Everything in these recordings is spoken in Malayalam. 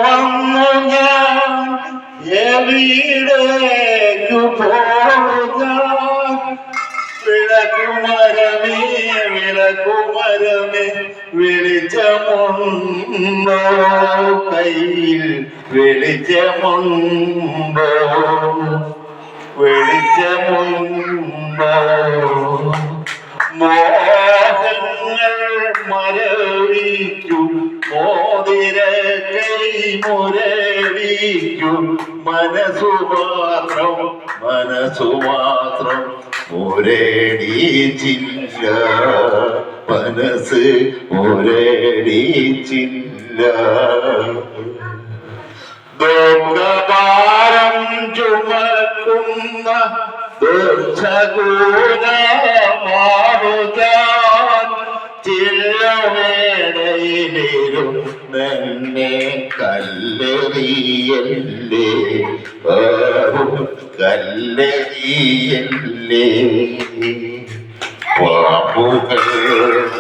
വന്നു ഞാൻ എവിടേക്കു പോകാൻ വിളക്കുമരമേ വിളക്കുമരമേ വെളിച്ചമുണ്ടോ കയ്യിൽ വെളിച്ചമുണ്ടോ വെളിച്ചമുണ്ടോ മോഹങ്ങൾ മരവിക്കും മോതിര കൈ മുരവിക്കും മനസ്സു മാത്രം മുരടിച്ചില്ല മനസ്സ് മുരടിച്ചില്ല ദുഃഖഭാരം ചുമക്കുന്ന ദുർശകൂലമാവുകാൻ ചില്ലവേടയിലും തന്നെ കല്ലെറിയല്ലേ കല്ലെറിയല്ലേ പാമ്പുകൾ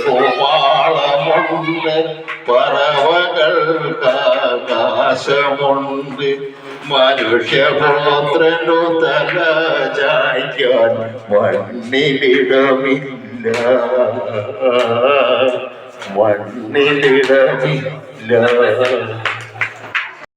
കോമാളമുണ്ട് പറവകൾക്ക് ആകാശമുണ്ട് മനുഷ്യപുത്രനു തല ചായ്ക്കാൻ മണ്ണിലിടമില്ല മണ്ണിലിടമില്ല